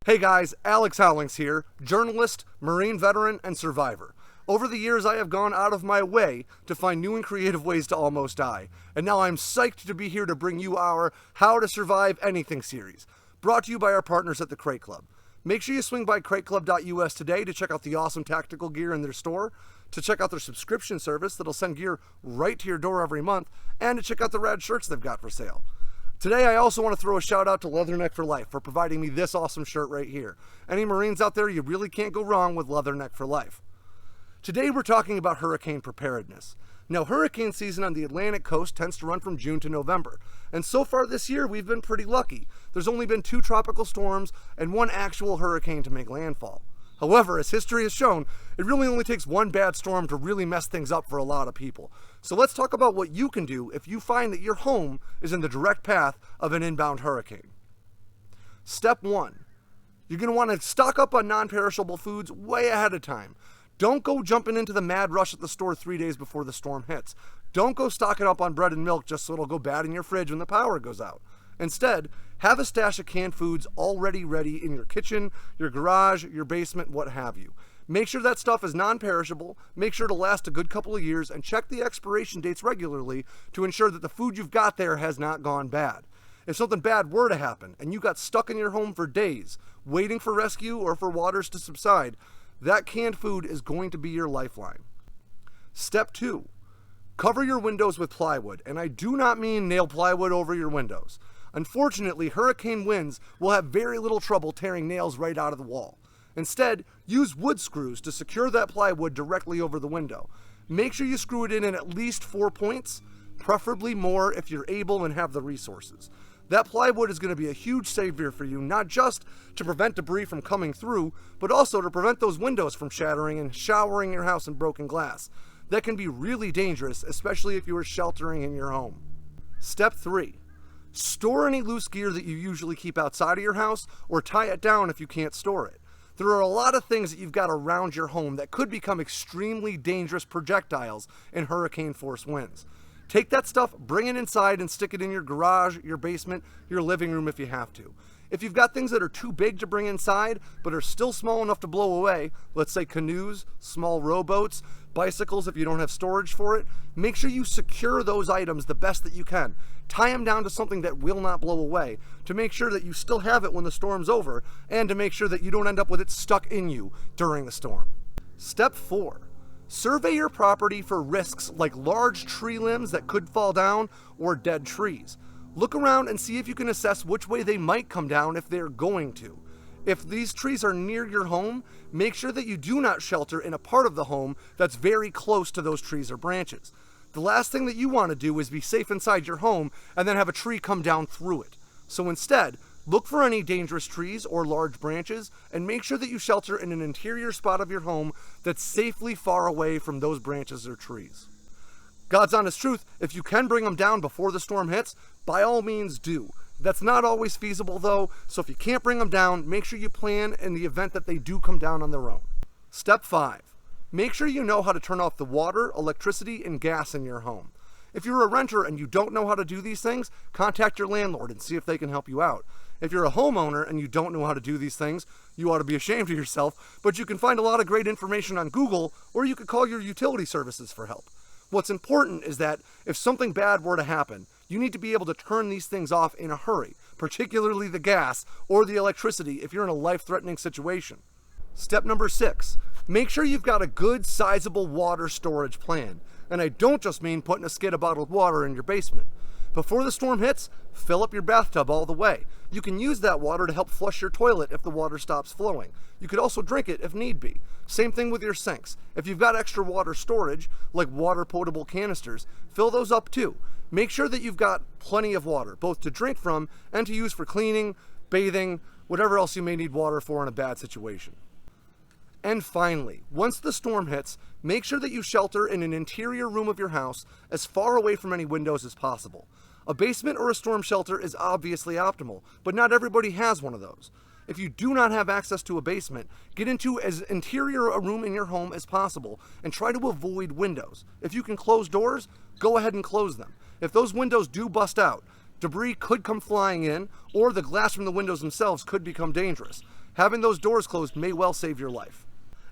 Hey guys, Alex Hollings here, journalist, Marine veteran, and survivor. Over the years, I have gone out of my way to find new and creative ways to almost die. And now I'm psyched to be here to bring you our How to Survive Anything series, brought to you by our partners at the Crate Club. Make sure you swing by crateclub.us today to check out the awesome tactical gear in their store, to check out their subscription service that'll send gear right to your door every month, and to check out the rad shirts they've got for sale. Today, I also want to throw a shout out to Leatherneck for Life for providing me this awesome shirt right here. Any Marines out there, you really can't go wrong with Leatherneck for Life. Today, we're talking about hurricane preparedness. Now, hurricane season on the Atlantic coast tends to run from June to November. And so far this year, we've been pretty lucky. There's only been 2 tropical storms and 1 actual hurricane to make landfall. However, as history has shown, it really only takes 1 bad storm to really mess things up for a lot of people. So let's talk about what you can do if you find that your home is in the direct path of an inbound hurricane. Step 1. You're going to want to stock up on non-perishable foods way ahead of time. Don't go jumping into the mad rush at the store 3 days before the storm hits. Don't go stocking up on bread and milk just so it'll go bad in your fridge when the power goes out. Instead, have a stash of canned foods already ready in your kitchen, your garage, your basement, what have you. Make sure that stuff is non-perishable, make sure to last a good couple of years, and check the expiration dates regularly to ensure that the food you've got there has not gone bad. If something bad were to happen and you got stuck in your home for days, waiting for rescue or for waters to subside, that canned food is going to be your lifeline. Step 2. Cover your windows with plywood, and I do not mean nail plywood over your windows. Unfortunately, hurricane winds will have very little trouble tearing nails right out of the wall. Instead, use wood screws to secure that plywood directly over the window. Make sure you screw it in at least 4 points, preferably more if you're able and have the resources. That plywood is going to be a huge savior for you, not just to prevent debris from coming through, but also to prevent those windows from shattering and showering your house in broken glass. That can be really dangerous, especially if you are sheltering in your home. Step 3. Store any loose gear that you usually keep outside of your house, or tie it down if you can't store it. There are a lot of things that you've got around your home that could become extremely dangerous projectiles in hurricane force winds. Take that stuff, bring it inside, and stick it in your garage, your basement, your living room if you have to. If you've got things that are too big to bring inside, but are still small enough to blow away, let's say canoes, small rowboats, bicycles if you don't have storage for it, make sure you secure those items the best that you can. Tie them down to something that will not blow away to make sure that you still have it when the storm's over, and to make sure that you don't end up with it stuck in you during the storm. Step 4. Survey your property for risks like large tree limbs that could fall down or dead trees. Look around and see if you can assess which way they might come down if they're going to. If these trees are near your home, make sure that you do not shelter in a part of the home that's very close to those trees or branches. The last thing that you want to do is be safe inside your home and then have a tree come down through it. So instead, look for any dangerous trees or large branches and make sure that you shelter in an interior spot of your home that's safely far away from those branches or trees. God's honest truth, if you can bring them down before the storm hits, by all means do. That's not always feasible though, so if you can't bring them down, make sure you plan in the event that they do come down on their own. Step 5. Make sure you know how to turn off the water, electricity, and gas in your home. If you're a renter and you don't know how to do these things, contact your landlord and see if they can help you out. If you're a homeowner and you don't know how to do these things, you ought to be ashamed of yourself, but you can find a lot of great information on Google, or you could call your utility services for help. What's important is that if something bad were to happen, you need to be able to turn these things off in a hurry, particularly the gas or the electricity if you're in a life-threatening situation. Step number 6, make sure you've got a good sizable water storage plan. And I don't just mean putting a skid of bottled water in your basement. Before the storm hits, fill up your bathtub all the way. You can use that water to help flush your toilet if the water stops flowing. You could also drink it if need be. Same thing with your sinks. If you've got extra water storage, like water potable canisters, fill those up too. Make sure that you've got plenty of water, both to drink from and to use for cleaning, bathing, whatever else you may need water for in a bad situation. And finally, once the storm hits, make sure that you shelter in an interior room of your house as far away from any windows as possible. A basement or a storm shelter is obviously optimal, but not everybody has one of those. If you do not have access to a basement, get into as interior a room in your home as possible and try to avoid windows. If you can close doors, go ahead and close them. If those windows do bust out, debris could come flying in, or the glass from the windows themselves could become dangerous. having those doors closed may well save your life.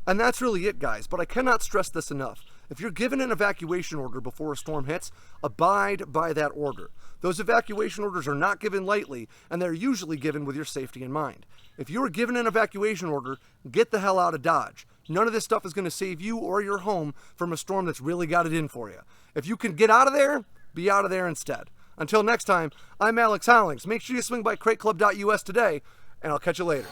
And that's really it, guys, but I cannot stress this enough. If you're given an evacuation order before a storm hits, abide by that order. Those evacuation orders are not given lightly, and they're usually given with your safety in mind. If you are given an evacuation order, get the hell out of Dodge. None of this stuff is going to save you or your home from a storm that's really got it in for you. If you can get out of there, be out of there instead. Until next time, I'm Alex Hollings. Make sure you swing by crateclub.us today, and I'll catch you later.